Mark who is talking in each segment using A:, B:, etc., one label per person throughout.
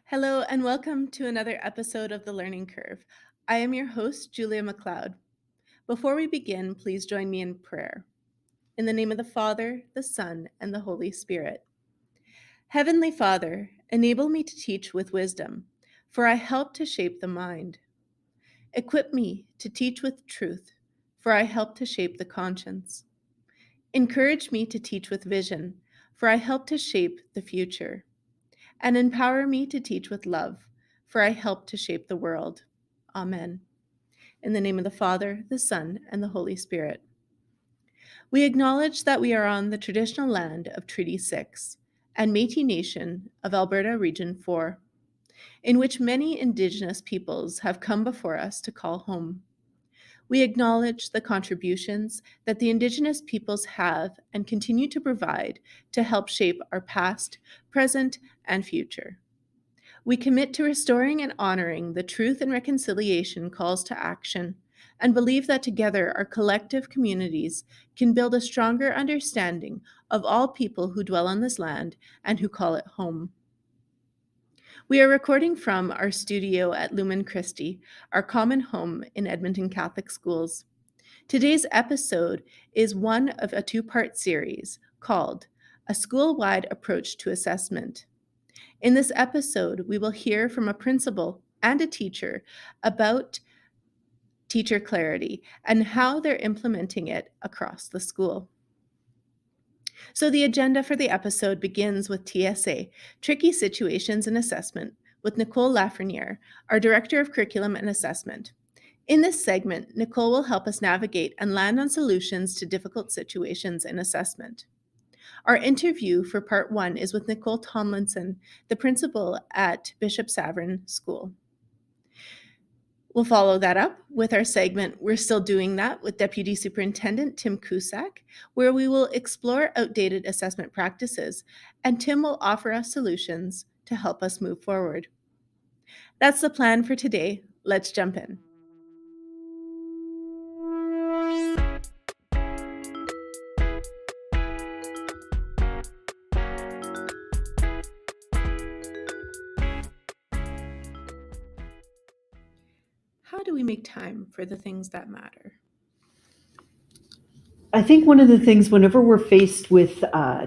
A: Hello, and welcome to another episode of the Learning Curve. I am your host, Julia McLeod. Before we begin, please join me in prayer. In the name of the Father, the Son, and the Holy Spirit. Heavenly Father, enable me to teach with wisdom, for I help to shape the mind. Equip me to teach with truth, for I help to shape the conscience. Encourage me to teach with vision, for I help to shape the future. And empower me to teach with love, for I help to shape the world. Amen. In the name of the Father, the Son, and the Holy Spirit. We acknowledge that we are on the traditional land of Treaty 6 and Métis Nation of Alberta Region 4, in which many Indigenous peoples have come before us to call home. We acknowledge the contributions that the Indigenous peoples have and continue to provide to help shape our past, present, and future. We commit to restoring and honoring the truth and reconciliation calls to action, and believe that together our collective communities can build a stronger understanding of all people who dwell on this land and who call it home. We are recording from our studio at Lumen Christi, our common home in Edmonton Catholic Schools. Today's episode is one of a two-part series called A School-Wide Approach to Assessment. In this episode, we will hear from a principal and a teacher about teacher clarity and how they're implementing it across the school. So the agenda for the episode begins with TSA, Tricky Situations in Assessment, with Nicole Lafreniere, our Director of Curriculum and Assessment. In this segment, Nicole will help us navigate and land on solutions to difficult situations in assessment. Our interview for part 1 is with Nicole Thomlinson, the principal at Bishop Saverin School. We'll follow that up with our segment, We're Still Doing That, with Deputy Superintendent Tim Cusack, where we will explore outdated assessment practices, and Tim will offer us solutions to help us move forward. That's the plan for today. Let's jump in. How do we make time for the things that matter?
B: I think one of the things, whenever we're faced with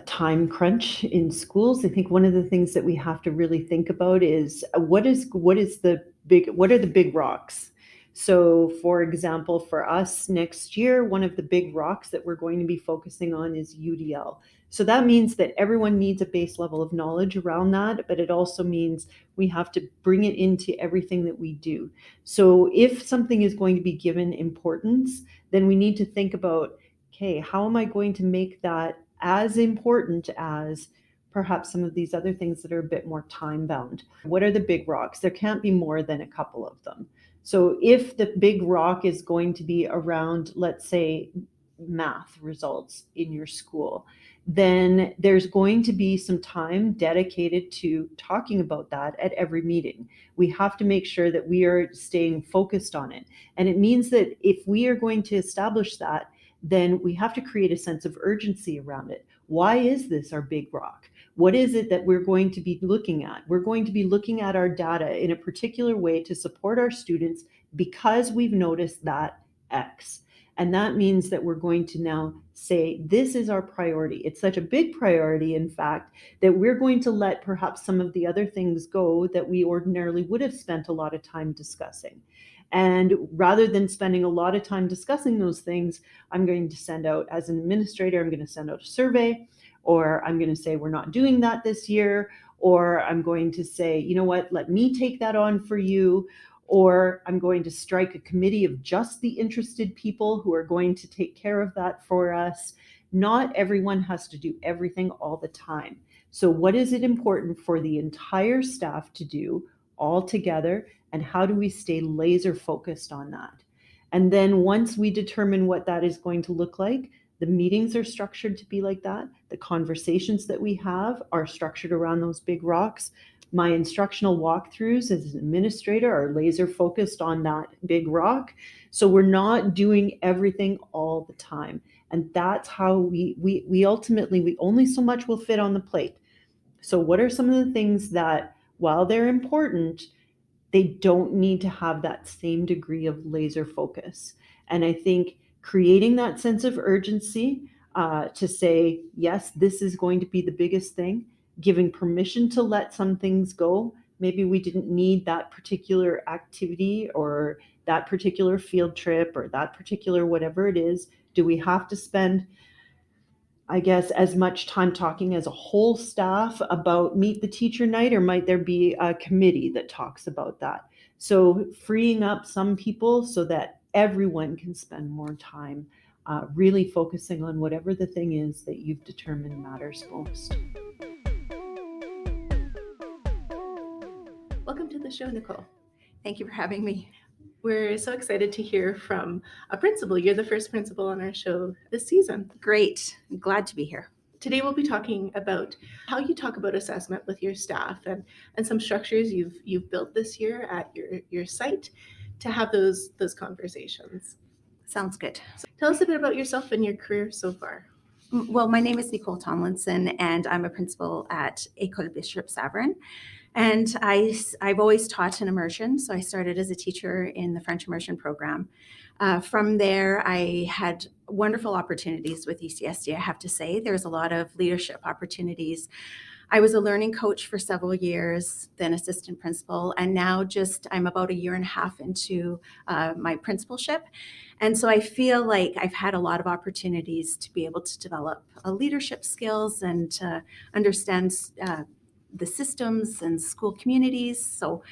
B: time crunch in schools, I think one of the things that we have to really think about is what are the big rocks? So, for example, for us next year, one of the big rocks that we're going to be focusing on is UDL. So that means that everyone needs a base level of knowledge around that, but it also means we have to bring it into everything that we do. So if something is going to be given importance, then we need to think about, okay, how am I going to make that as important as perhaps some of these other things that are a bit more time bound? What are the big rocks? There can't be more than a couple of them. So if the big rock is going to be around, let's say, math results in your school, then there's going to be some time dedicated to talking about that at every meeting. We have to make sure that we are staying focused on it. And it means that if we are going to establish that, then we have to create a sense of urgency around it. Why is this our big rock? What is it that we're going to be looking at? We're going to be looking at our data in a particular way to support our students because we've noticed that X. And that means that we're going to now say, this is our priority. It's such a big priority, in fact, that we're going to let perhaps some of the other things go that we ordinarily would have spent a lot of time discussing. And rather than spending a lot of time discussing those things, I'm going to send out, as an administrator, I'm going to send out a survey, or I'm going to say, we're not doing that this year, or I'm going to say, you know what, let me take that on for you, or I'm going to strike a committee of just the interested people who are going to take care of that for us. Not everyone has to do everything all the time. So what is it important for the entire staff to do all together, and how do we stay laser focused on that? And then once we determine what that is going to look like, the meetings are structured to be like that. The conversations that we have are structured around those big rocks. My instructional walkthroughs as an administrator are laser focused on that big rock. So we're not doing everything all the time. And that's how we ultimately, we only so much will fit on the plate. So what are some of the things that while they're important, they don't need to have that same degree of laser focus. And I think creating that sense of urgency to say, yes, this is going to be the biggest thing, giving permission to let some things go. Maybe we didn't need that particular activity or that particular field trip or that particular whatever it is. Do we have to spend, I guess, as much time talking as a whole staff about meet the teacher night, or might there be a committee that talks about that? So freeing up some people so that everyone can spend more time really focusing on whatever the thing is that you've determined matters most.
A: Welcome to the show, Nicole.
C: Thank you for having me.
A: We're so excited to hear from a principal. You're the first principal on our show this season.
C: Great. I'm glad to be here.
A: Today we'll be talking about how you talk about assessment with your staff and some structures you've built this year at your site to have those conversations.
C: Sounds good.
A: So tell us a bit about yourself and your career so far.
C: Well, my name is Nicole Thomlinson, and I'm a principal at École Bishop Saverin. And I've always taught in immersion, so I started as a teacher in the French immersion program. From there, I had wonderful opportunities with ECSD, I have to say. There's a lot of leadership opportunities. I was a learning coach for several years, then assistant principal, and now I'm about a year and a half into my principalship. And so I feel like I've had a lot of opportunities to be able to develop leadership skills and to understand the systems and school communities. So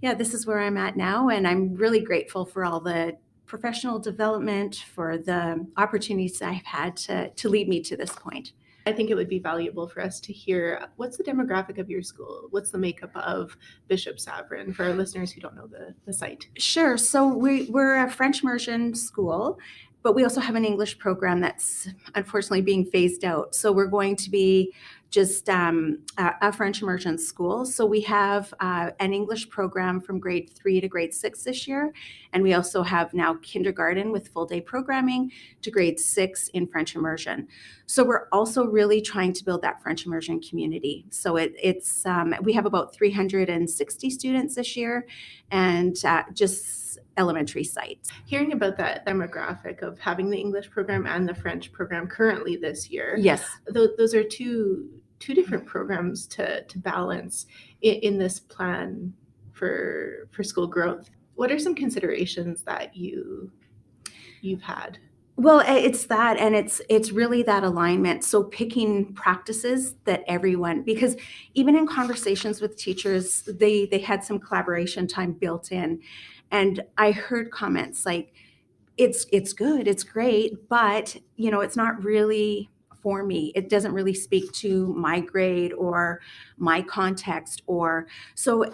C: yeah, this is where I'm at now. And I'm really grateful for all the professional development, for the opportunities I've had to lead me to this point.
A: I think it would be valuable for us to hear what's the demographic of your school? What's the makeup of Bishop Saverin for our listeners who don't know the site?
C: Sure. So we're a French immersion school, but we also have an English program that's unfortunately being phased out. So we're going to be just a French immersion school. So we have an English program from grade 3 to grade 6 this year. And we also have now kindergarten with full day programming to grade 6 in French immersion. So we're also really trying to build that French immersion community. So it's we have about 360 students this year, and just elementary sites.
A: Hearing about that demographic of having the English program and the French program currently this year,
C: yes,
A: those are two different programs to balance in this plan for school growth. What are some considerations that you've had?
C: Well, it's that, and it's really that alignment. So picking practices that everyone, because even in conversations with teachers, they had some collaboration time built in. And I heard comments like, it's good, it's great, but it's not really for me. It doesn't really speak to my grade or my context, or so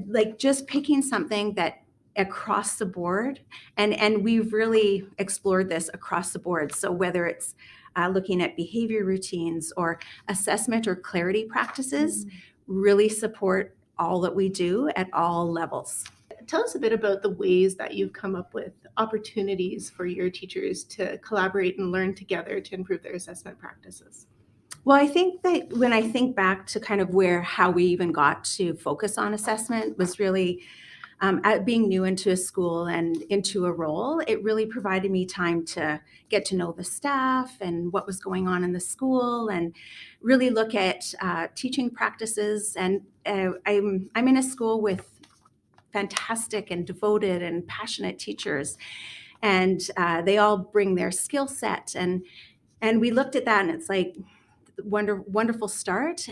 C: like just picking something that across the board, and we've really explored this across the board. So whether it's looking at behavior routines or assessment or clarity practices, really support all that we do at all levels.
A: Tell us a bit about the ways that you've come up with opportunities for your teachers to collaborate and learn together to improve their assessment practices.
C: Well, I think that when I think back to kind of how we even got to focus on assessment was really at being new into a school and into a role. It really provided me time to get to know the staff and what was going on in the school, and really look at teaching practices. And I'm in a school with fantastic and devoted and passionate teachers, and they all bring their skill set, and we looked at that, and it's like wonderful start.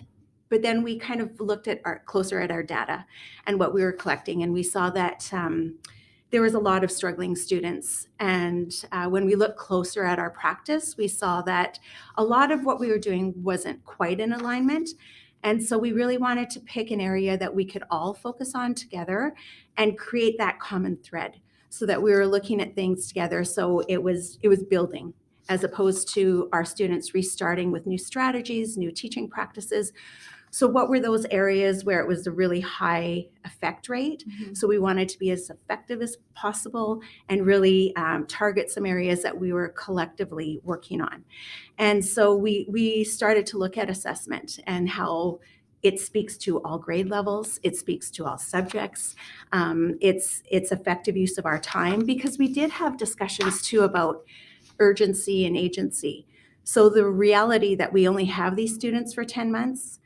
C: But then we kind of looked at closer at our data and what we were collecting, and we saw that there was a lot of struggling students. And when we looked closer at our practice, we saw that a lot of what we were doing wasn't quite in alignment. And so we really wanted to pick an area that we could all focus on together and create that common thread, so that we were looking at things together. So it was building, as opposed to our students restarting with new strategies, new teaching practices. So what were those areas where it was a really high effect rate? Mm-hmm. So we wanted to be as effective as possible and really target some areas that we were collectively working on. And so we started to look at assessment and how It speaks to all grade levels. It speaks to all subjects. It's effective use of our time, because we did have discussions too about urgency and agency. So the reality that we only have these students for 10 months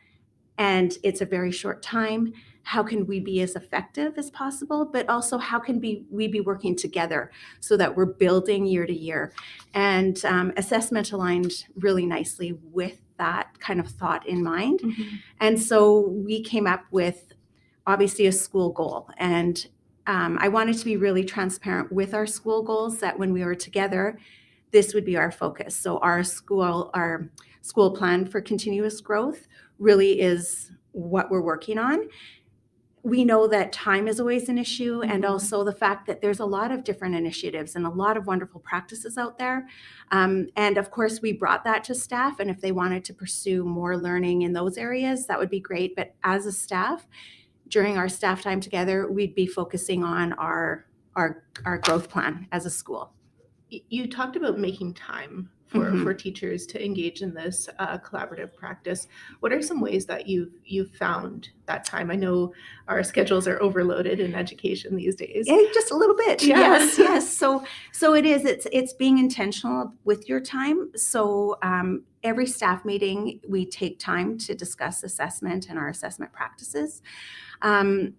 C: and it's a very short time, how can we be as effective as possible, but also how can we be working together so that we're building year to year? And assessment aligned really nicely with that kind of thought in mind.
A: Mhm.
C: And so we came up with obviously a school goal. And I wanted to be really transparent with our school goals, that when we were together, this would be our focus. So our school plan for continuous growth really is what we're working on. We know that time is always an issue, and
A: Mhm.
C: also the fact that there's a lot of different initiatives and a lot of wonderful practices out there. And of course, we brought that to staff, and if they wanted to pursue more learning in those areas, that would be great. But as a staff, during our staff time together, we'd be focusing on our growth plan as a school.
A: You talked about making time for teachers to engage in this collaborative practice. What are some ways that you've found that time? I know our schedules are overloaded in education these days.
C: Yeah, just a little bit.
A: Yeah.
C: Yes. So it is. It's being intentional with your time. So every staff meeting, we take time to discuss assessment and our assessment practices. And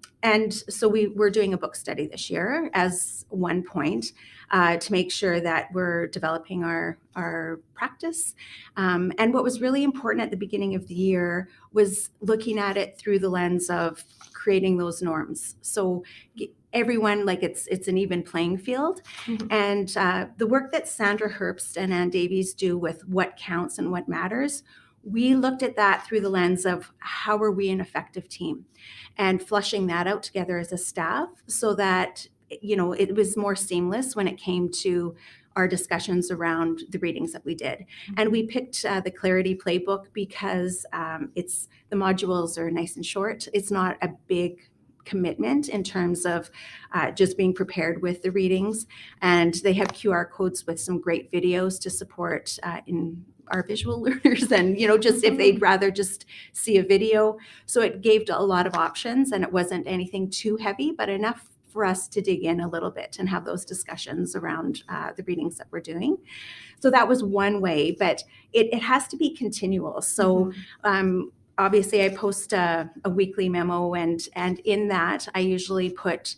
C: so we're doing a book study this year as one point to make sure that we're developing our practice. And what was really important at the beginning of the year was looking at it through the lens of creating those norms. So everyone, like it's an even playing field.
A: Mhm.
C: And the work that Sandra Herbst and Ann Davies do with what counts and what matters, we looked at that through the lens of how are we an effective team, and flushing that out together as a staff so that, it was more seamless when it came to our discussions around the readings that we did. And we picked the Clarity Playbook because the modules are nice and short. It's not a big commitment in terms of just being prepared with the readings. And they have QR codes with some great videos to support in our visual learners, and just if they'd rather just see a video. So it gave a lot of options, and it wasn't anything too heavy, but enough for us to dig in a little bit and have those discussions around the readings that we're doing. So that was one way, but it has to be continual. So obviously I post a weekly memo, and in that I usually put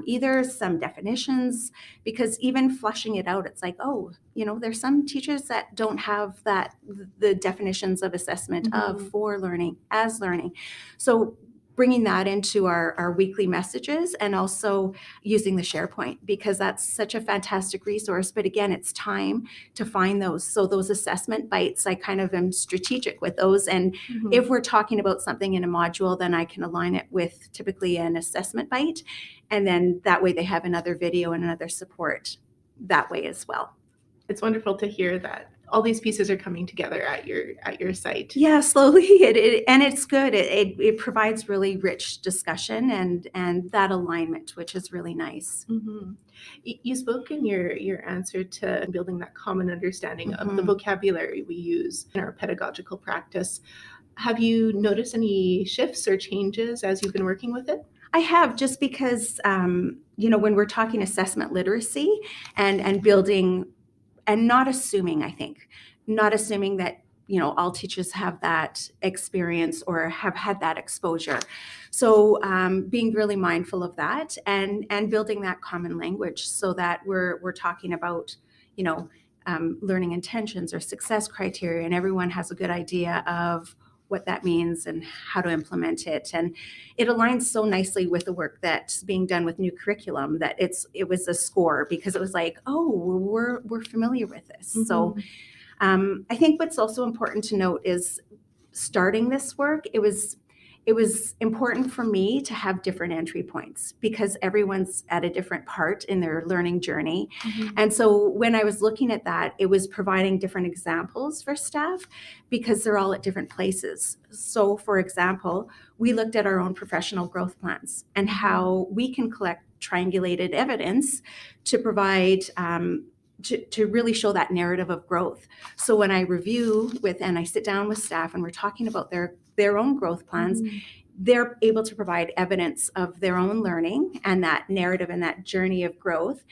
C: either some definitions, because even flushing it out, it's like, there's some teachers that don't have the definitions of assessment of for learning, as learning. So bringing that into our weekly messages, and also using the SharePoint, because that's such a fantastic resource. But again, it's time to find those. So those assessment bites, I kind of am strategic with those. And if we're talking about something in a module, then I can align it with typically an assessment bite. And then that way they have another video and another support that way as well.
A: It's wonderful to hear that all these pieces are coming together at your site.
C: Yeah, slowly, and it's good. It provides really rich discussion and that alignment, which is really nice.
A: Mm-hmm. You spoke in your answer to building that common understanding of the vocabulary we use in our pedagogical practice. Have you noticed any shifts or changes as you've been working with it?
C: I have, just because, when we're talking assessment literacy and building, and not assuming that, all teachers have that experience or have had that exposure. So being really mindful of that and building that common language so that we're talking about, learning intentions or success criteria, and everyone has a good idea of what that means and how to implement it. And it aligns so nicely with the work that's being done with new curriculum that it was a score, because it was like, we're familiar with this. So I think what's also important to note is, starting this work, it was important for me to have different entry points, because everyone's at a different part in their learning journey. And so when I was looking at that, it was providing different examples for staff, because they're all at different places. So for example, we looked at our own professional growth plans and how we can collect triangulated evidence to provide to really show that narrative of growth. So when I review with and I sit down with staff and we're talking about their own growth plans, they're able to provide evidence of their own learning and that narrative and that journey of growth.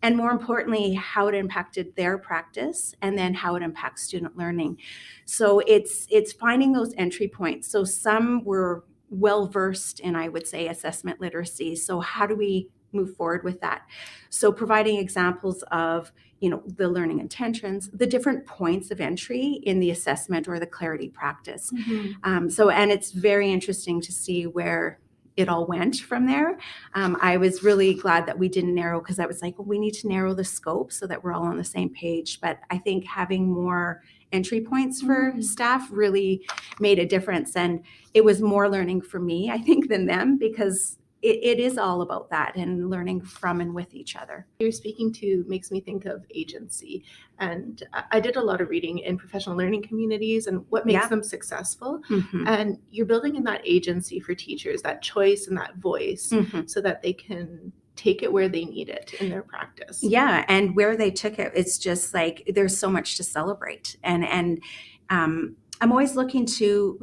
C: And more importantly, how it impacted their practice and then how it impacts student learning. So it's finding those entry points. So some were well versed in, I would say, assessment literacy. So how do we move forward with that? So providing examples of, the learning intentions, the different points of entry in the assessment or the clarity practice. And it's very interesting to see where it all went from there. I was really glad that we didn't narrow, because I was like, well, we need to narrow the scope so that we're all on the same page. But I think having more entry points for staff really made a difference. And it was more learning for me, I think, than them, because it is all about that and learning from and with each other.
A: You're speaking to makes me think of agency. And I did a lot of reading in professional learning communities and what makes them successful. And you're building in that agency for teachers, that choice and that voice, so that they can take it where they need it in their practice.
C: Yeah, and where they took it, it's just like there's so much to celebrate. And I'm always looking to,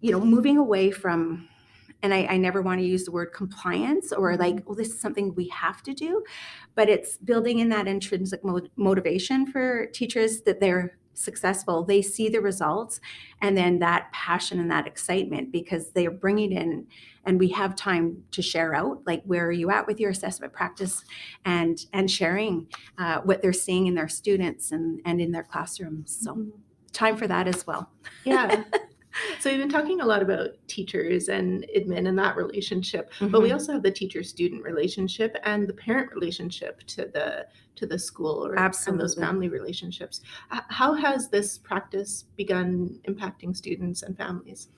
C: moving away from, and I never want to use the word compliance or like, well, this is something we have to do, but it's building in that intrinsic motivation for teachers that they're successful. They see the results, and then that passion and that excitement, because they're bringing in, and we have time to share out, like, where are you at with your assessment practice, and sharing what they're seeing in their students and in their classrooms. So time for that as well.
A: Yeah. So we've been talking a lot about teachers and admin and that relationship, but we also have the teacher-student relationship and the parent relationship to the school, and those family relationships. How has this practice begun impacting students and families?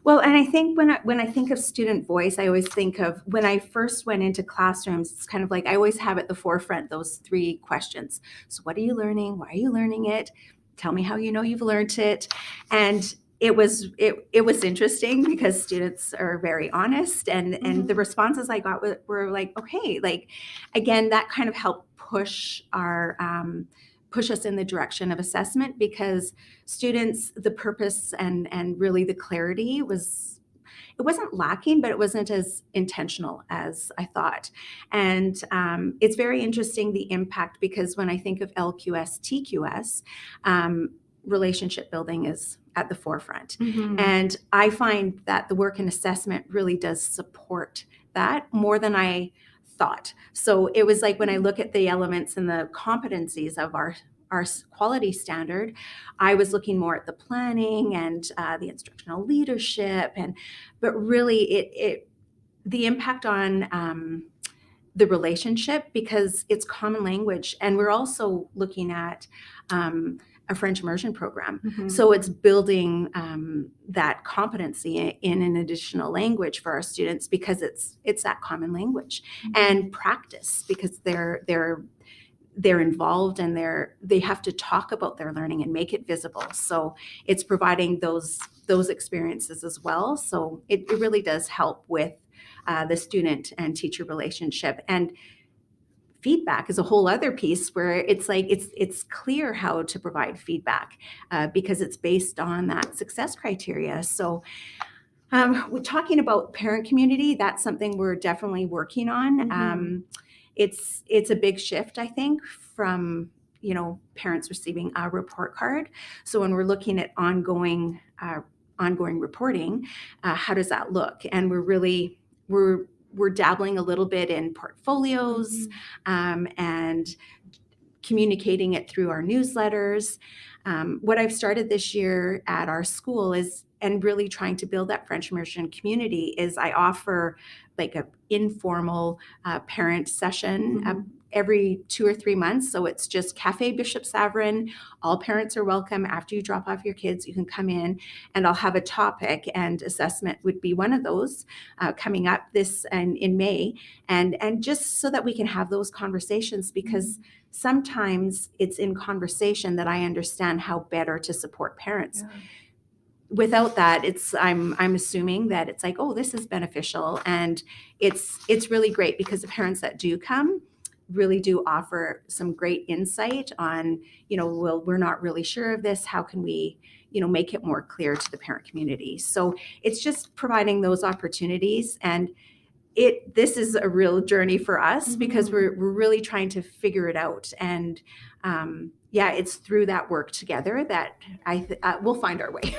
C: Well, and I think when I think of student voice, I always think of when I first went into classrooms, it's kind of like I always have at the forefront those 3 questions. So what are you learning? Why are you learning it? Tell me how you know you've learned it. And it was interesting because students are very honest, and the responses I got were like, okay, like, again, that kind of helped push us in the direction of assessment, because students, the purpose and really the clarity it wasn't lacking, but it wasn't as intentional as I thought. And it's very interesting, the impact, because when I think of LQS, TQS, relationship building is at the forefront. And I find that the work in assessment really does support that more than I thought. So it was like when I look at the elements and the competencies of our quality standard, I was looking more at the planning and the instructional leadership, but really the impact on the relationship, because it's common language, and we're also looking at a French immersion program. So it's building that competency in an additional language for our students, because it's that common language, and practice, because they're involved, and they have to talk about their learning and make it visible. So it's providing those experiences as well. So it really does help with the student and teacher relationship. And feedback is a whole other piece where it's like it's clear how to provide feedback because it's based on that success criteria. So we're talking about parent community. That's something we're definitely working on. It's a big shift, I think, from parents receiving a report card. So when we're looking at ongoing reporting, how does that look? And we're dabbling a little bit in portfolios and communicating it through our newsletters. What I've started this year at our school is, and really trying to build that French immersion community, is I offer like an informal parent session every 2 or 3 months. So it's just Cafe Bishop Saverin. All parents are welcome. After you drop off your kids, you can come in, and I'll have a topic, and assessment would be one of those coming up in May. And just so that we can have those conversations, because sometimes it's in conversation that I understand how better to support parents. Yeah. Without that, I'm assuming that it's like, oh, this is beneficial, and it's really great, because the parents that do come, really do offer some great insight on, well, we're not really sure of this. How can we, make it more clear to the parent community? So it's just providing those opportunities. And this is a real journey for us because we're really trying to figure it out. And it's through that work together that we'll find our way.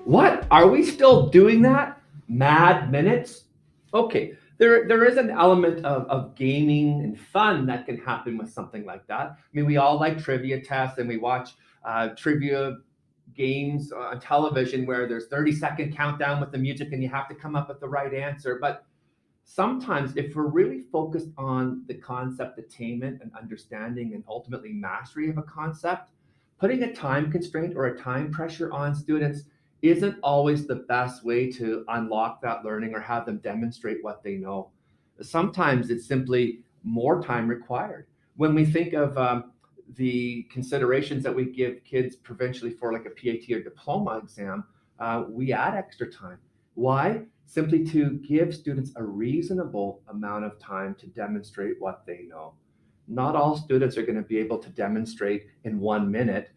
D: What? Are we still doing that? Mad minutes? Okay, there is an element of gaming and fun that can happen with something like that. I mean, we all like trivia tests and we watch trivia games on television where there's 30-second countdown with the music and you have to come up with the right answer. But sometimes if we're really focused on the concept attainment and understanding and ultimately mastery of a concept, putting a time constraint or a time pressure on students isn't always the best way to unlock that learning or have them demonstrate what they know. Sometimes it's simply more time required. When we think of the considerations that we give kids provincially for like a PAT or diploma exam, we add extra time. Why? Simply to give students a reasonable amount of time to demonstrate what they know. Not all students are going to be able to demonstrate in 1 minute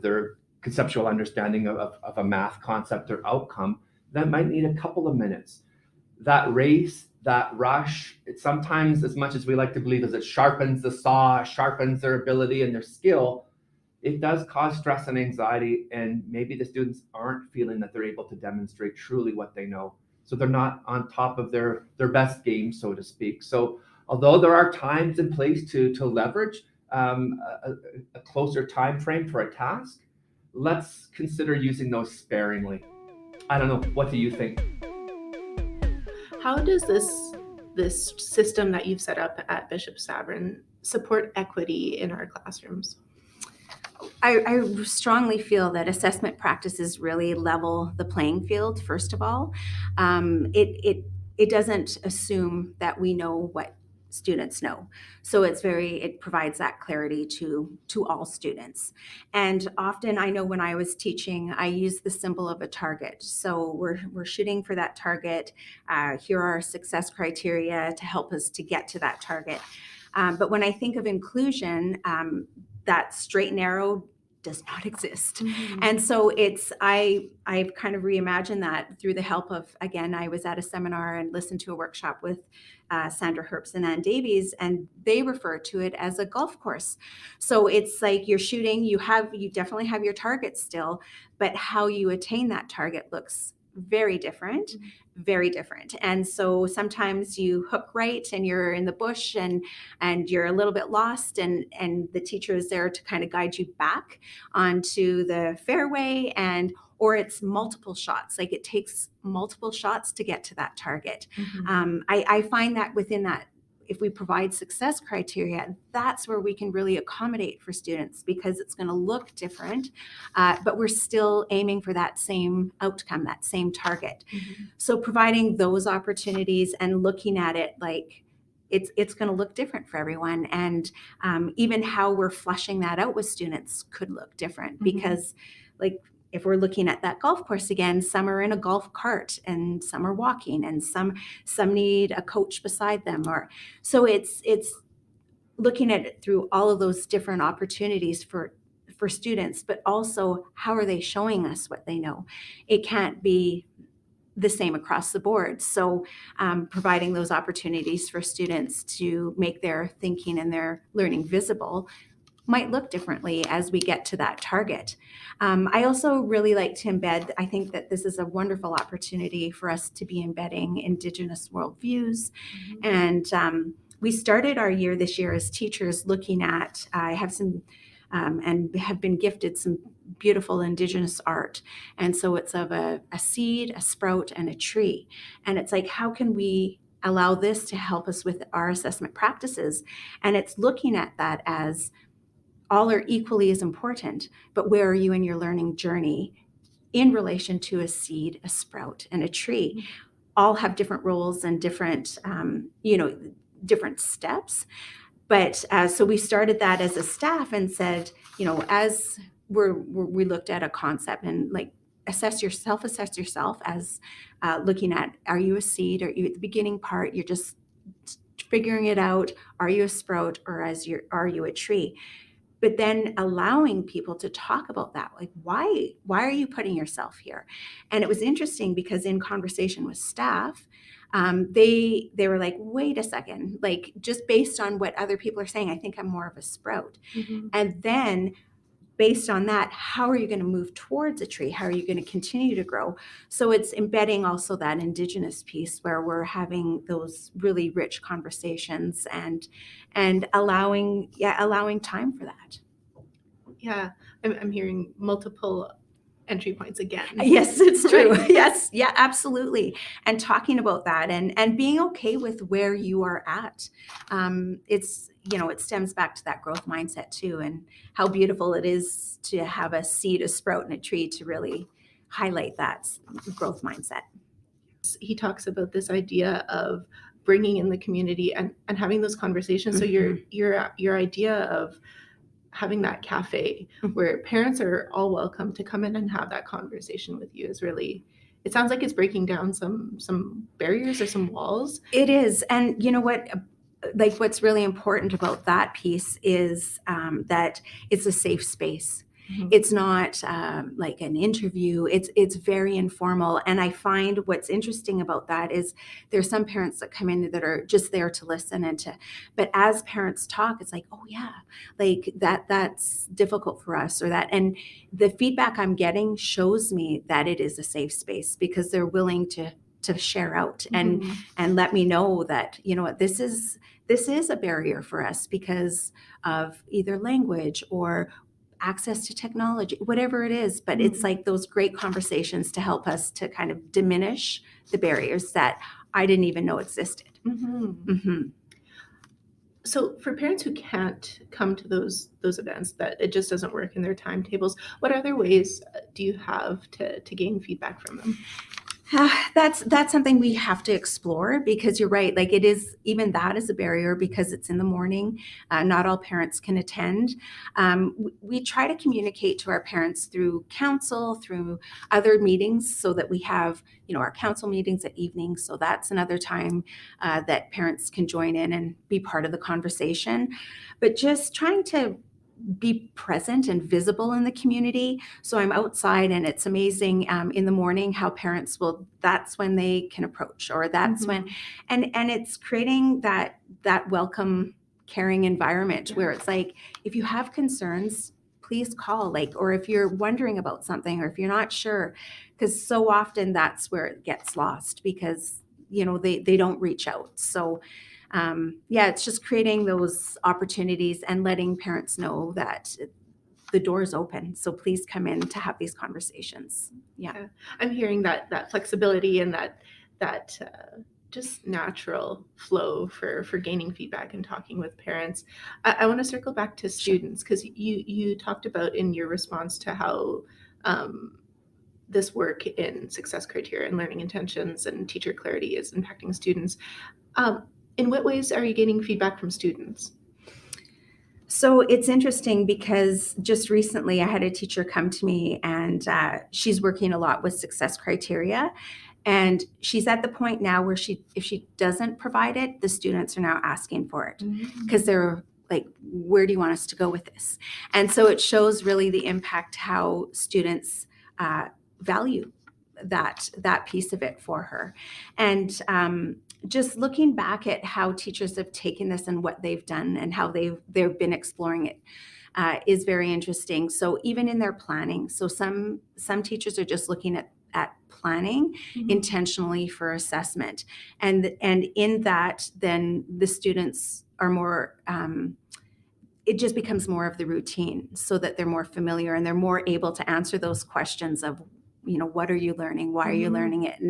D: their conceptual understanding of a math concept or outcome. That might need a couple of minutes. That race, that rush, it sometimes, as much as we like to believe, as it sharpens the saw, sharpens their ability and their skill, it does cause stress and anxiety, and maybe the students aren't feeling that they're able to demonstrate truly what they know. So they're not on top of their best game, so to speak. So although there are times and place to leverage a closer time frame for a task, let's consider using those sparingly. I don't know, what do you think?
A: How does this system that you've set up at Bishop Savin support equity in our classrooms?
C: I strongly feel that assessment practices really level the playing field, first of all. It doesn't assume that we know what students know. So it provides that clarity to all students. And often, I know when I was teaching, I used the symbol of a target. So we're shooting for that target. Here are our success criteria to help us to get to that target. But when I think of inclusion, that straight and narrow does not exist. And so I've kind of reimagined that through the help of, again, I was at a seminar and listened to a workshop with Sandra Herbst and Ann Davies, and they refer to it as a golf course. So it's like you're shooting, you definitely have your target still, but how you attain that target looks very different. And so sometimes you hook right and you're in the bush and you're a little bit lost, and the teacher is there to kind of guide you back onto the fairway, or it's multiple shots. Like it takes multiple shots to get to that target. I find that within that, if we provide success criteria, that's where we can really accommodate for students, because it's going to look different, but we're still aiming for that same outcome, that same target. So providing those opportunities and looking at it like it's going to look different for everyone. And even how we're fleshing that out with students could look different, because like, if we're looking at that golf course again, some are in a golf cart and some are walking, and some need a coach beside them. So it's looking at it through all of those different opportunities for students, but also how are they showing us what they know? It can't be the same across the board. So providing those opportunities for students to make their thinking and their learning visible might look differently as we get to that target. I also really like to embed, I think that this is a wonderful opportunity for us to be embedding Indigenous worldviews. And we started our year this year as teachers looking at, I have some, and have been gifted some beautiful Indigenous art. And so it's of a seed, a sprout, and a tree. And it's like, how can we allow this to help us with our assessment practices? And it's looking at that as all are equally as important, but where are you in your learning journey in relation to a seed, a sprout, and a tree? All have different roles and different, different steps. But so we started that as a staff and said, as we looked at a concept, and like assess yourself as looking at, are you a seed? Are you at the beginning part? You're just figuring it out. Are you a sprout, or are you a tree? But then allowing people to talk about that, like, why are you putting yourself here? And it was interesting because in conversation with staff, they were like, wait a second, like, just based on what other people are saying, I think I'm more of a sprout.
A: Mhm.
C: And then based on that, how are you going to move towards a tree? How are you going to continue to grow? So it's embedding also that Indigenous piece where we're having those really rich conversations and allowing time for that.
A: Yeah, I'm hearing multiple entry points again.
C: Yes, it's true.
A: Right.
C: Yes, yeah, absolutely. And talking about that and being okay with where you are at. It's, it stems back to that growth mindset too, and how beautiful it is to have a seed, a sprout, and a tree to really highlight that growth mindset.
A: He talks about this idea of bringing in the community and having those conversations. So your idea of having that cafe where parents are all welcome to come in and have that conversation with you is really, it sounds like it's breaking down some barriers or some walls.
C: It is. And you know what, like, what's really important about that piece is that it's a safe space.
A: Mhm.
C: It's not like an interview. It's very informal. And I find what's interesting about that is there's some parents that come in that are just there to listen but as parents talk, it's like, oh yeah, like that's difficult for us, or that. And the feedback I'm getting shows me that it is a safe space because they're willing to share out and let me know that, what, this is a barrier for us because of either language or access to technology, whatever it is. But it's like those great conversations to help us to kind of diminish the barriers that I didn't even know existed.
A: So for parents who can't come to those events, that it just doesn't work in their timetables, what other ways do you have to gain feedback from them?
C: That's something we have to explore, because you're right. Like, it is, even that is a barrier because it's in the morning. Not all parents can attend. We try to communicate to our parents through council, through other meetings, so that we have, our council meetings at evening. So that's another time that parents can join in and be part of the conversation. But just trying to be present and visible in the community. So I'm outside, and it's amazing in the morning how parents that's when they can approach, or that's when, and it's creating that welcome, caring environment where it's like, if you have concerns, please call, or if you're wondering about something, or if you're not sure, because so often that's where it gets lost because, they don't reach out. So it's just creating those opportunities and letting parents know that the door is open. So please come in to have these conversations. Yeah.
A: I'm hearing that flexibility and that just natural flow for gaining feedback and talking with parents. I want to circle back to students, because you talked about in your response to how this work in success criteria and learning intentions and teacher clarity is impacting students. In what ways are you getting feedback from students?
C: So it's interesting because just recently I had a teacher come to me, and she's working a lot with success criteria. And she's at the point now where if she doesn't provide it, the students are now asking for it because they're like, where do you want us to go with this? And so it shows really the impact, how students value that piece of it for her. And just looking back at how teachers have taken this and what they've done and how they've been exploring it is very interesting. So even in their planning, so some teachers are just looking at planning intentionally for assessment, and in that, then the students are more. It just becomes more of the routine, so that they're more familiar and they're more able to answer those questions of, what are you learning? Why are you learning it?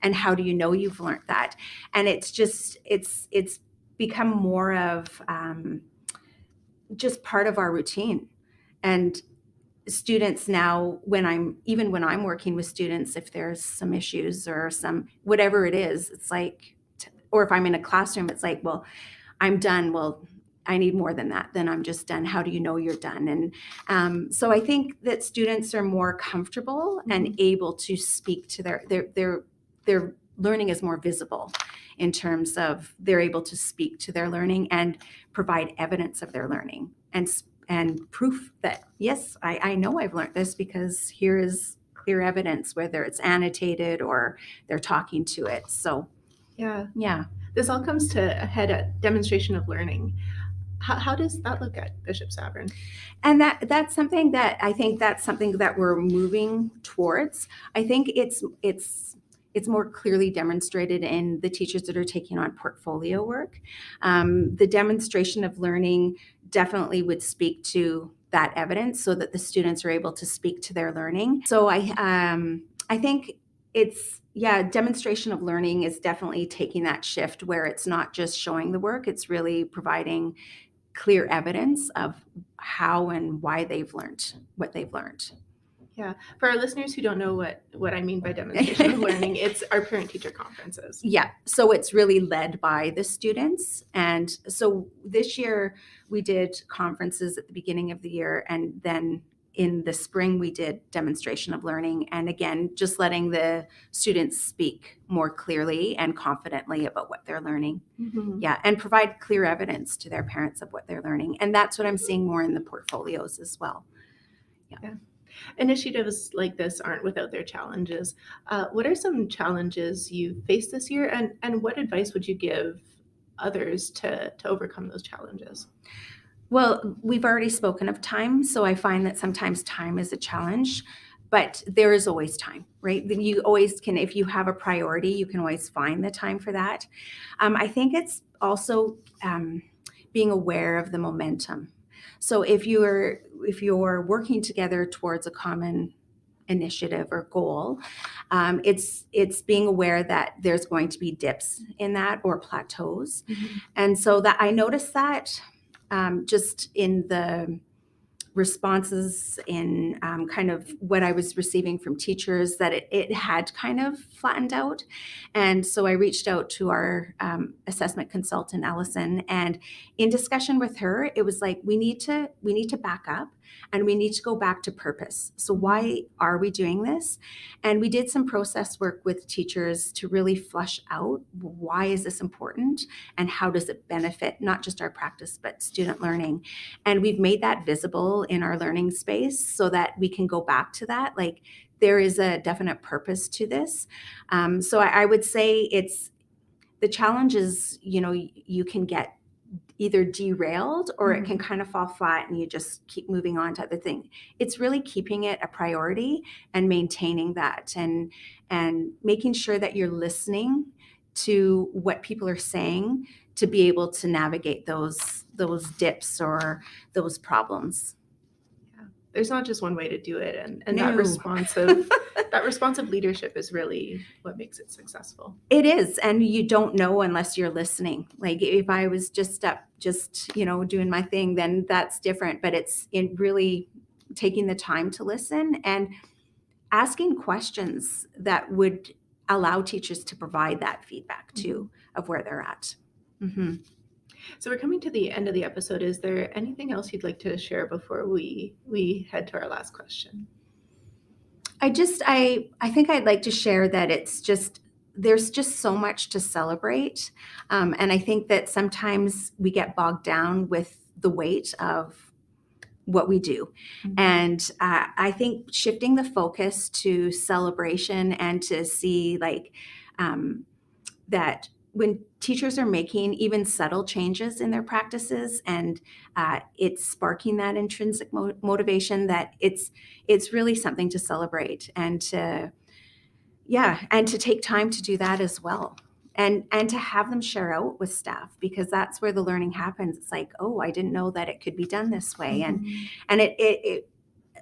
C: And how do you know you've learned that? And it's just, it's become more of just part of our routine. And students now, when I'm working with students, if there's some issues or some, whatever it is, it's like, or if I'm in a classroom, it's like, well, I'm done. Well, need more than that. Then I'm just done. How do you know you're done? And so I think that students are more comfortable and able to speak to their learning is more visible in terms of they're able to speak to their learning and provide evidence of their learning and proof that, yes, I know I've learned this because here is clear evidence, whether it's annotated or they're talking to it. So yeah.
A: This all comes to a head at demonstration of learning. How does that look at Bishop Savern?
C: And that's something that I think that we're moving towards. I think it's more clearly demonstrated in the teachers that are taking on portfolio work. The demonstration of learning definitely would speak to that evidence so that the students are able to speak to their learning. So I think demonstration of learning is definitely taking that shift where it's not just showing the work, it's really providing clear evidence of how and why they've learned what they've learned.
A: Yeah. For our listeners who don't know what I mean by demonstration of learning, it's our parent-teacher conferences.
C: Yeah. So it's really led by the students. And so this year we did conferences at the beginning of the year, and then in the spring we did demonstration of learning. And again, just letting the students speak more clearly and confidently about what they're learning. Yeah. And provide clear evidence to their parents of what they're learning. And that's what I'm seeing more in the portfolios as well.
A: Yeah. Initiatives like this aren't without their challenges. What are some challenges you faced this year, and what advice would you give others to overcome those challenges?
C: Well, we've already spoken of time, so I find that sometimes time is a challenge, but there is always time, right? You always can, if you have a priority, you can always find the time for that. I think it's also being aware of the momentum. So if you're working together towards a common initiative or goal, it's being aware that there's going to be dips in that or plateaus. And so that I noticed that just in the responses in kind of what I was receiving from teachers, that it had kind of flattened out. And so I reached out to our assessment consultant, Allison, and in discussion with her, it was like, we need to back up and we need to go back to purpose. So why are we doing this? And we did some process work with teachers to really flush out, why is this important and how does it benefit not just our practice, but student learning? And we've made that visible in our learning space so that we can go back to that. Like, there is a definite purpose to this. So I would say it's the challenge is, you can get either derailed or it can kind of fall flat and you just keep moving on to other things. It's really keeping it a priority and maintaining that and making sure that you're listening to what people are saying to be able to navigate those dips or those problems.
A: Yeah. There's not just one way to do it, and
C: No.
A: that responsive leadership is really what makes it successful.
C: It is, and you don't know unless you're listening. Like, if I was just doing my thing, then that's different. But it's in really taking the time to listen and asking questions that would allow teachers to provide that feedback too of where they're at.
A: So we're coming to the end of the episode. Is there anything else you'd like to share before we head to our last question?
C: I think I'd like to share that there's just so much to celebrate. And I think that sometimes we get bogged down with the weight of what we do. And I think shifting the focus to celebration and to see that when teachers are making even subtle changes in their practices and it's sparking that intrinsic motivation, that it's really something to celebrate and to take time to do that as well. And to have them share out with staff, because that's where the learning happens. It's like, oh, I didn't know that it could be done this way. And it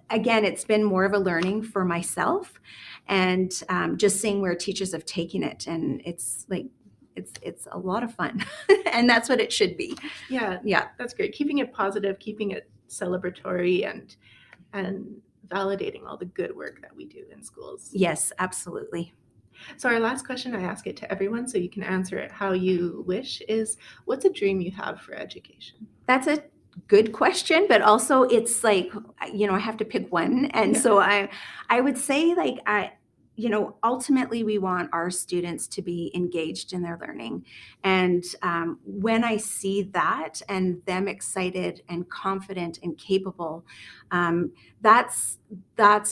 C: again, it's been more of a learning for myself and just seeing where teachers have taken it. And it's like, it's a lot of fun and that's what it should be.
A: Yeah, that's great. Keeping it positive, keeping it celebratory, and validating all the good work that we do in schools.
C: Yes, absolutely.
A: So our last question, I ask it to everyone so you can answer it how you wish, is what's a dream you have for education?
C: That's a good question, but also it's like, I have to pick one. And
A: Yeah.
C: so I would say like, ultimately we want our students to be engaged in their learning. And when I see that and them excited and confident and capable, that's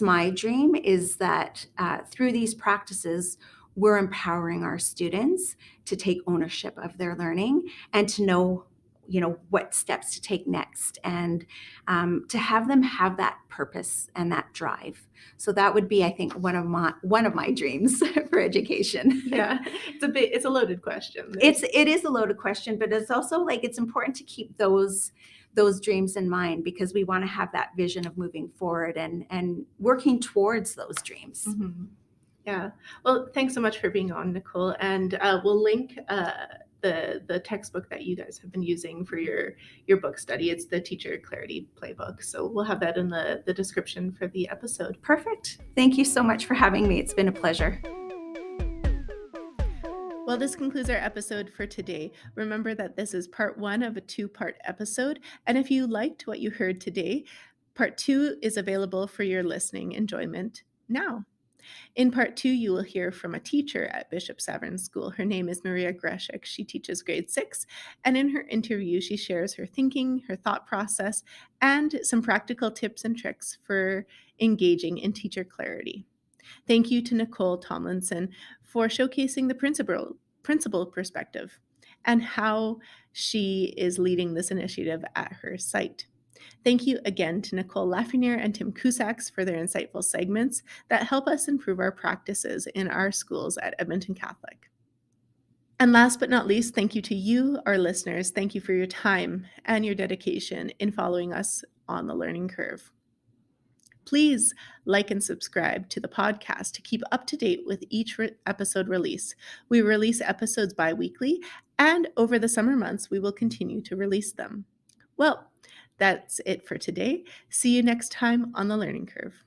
C: my dream, is that through these practices, we're empowering our students to take ownership of their learning and to know what steps to take next, and to have them have that purpose and that drive. So that would be, I think, one of my dreams for education.
A: Yeah, it's a loaded question.
C: It is a loaded question, but it's also like it's important to keep those dreams in mind, because we want to have that vision of moving forward and working towards those dreams.
A: Mm-hmm. Yeah. Well, thanks so much for being on, Nicole. And we'll link the textbook that you guys have been using for your book study. It's the Teacher Clarity Playbook. So we'll have that in the description for the episode.
C: Perfect. Thank you so much for having me. It's been a pleasure.
A: Well, this concludes our episode for today. Remember that this is part 1 of a 2-part episode. And if you liked what you heard today, part 2 is available for your listening enjoyment now. In part 2, you will hear from a teacher at Bishop Savern School. Her name is Maria Greshik. She teaches grade 6, and in her interview, she shares her thinking, her thought process, and some practical tips and tricks for engaging in teacher clarity. Thank you to Nicole Thomlinson for showcasing the principal perspective and how she is leading this initiative at her site. Thank you again to Nicole Lafreniere and Tim Cusacks for their insightful segments that help us improve our practices in our schools at Edmonton Catholic. And last but not least, thank you to you, our listeners. Thank you for your time and your dedication in following us on the learning curve. Please like and subscribe to the podcast to keep up to date with each episode release. We release episodes bi-weekly, and over the summer months, we will continue to release them. Well, that's it for today. See you next time on the Learning Curve.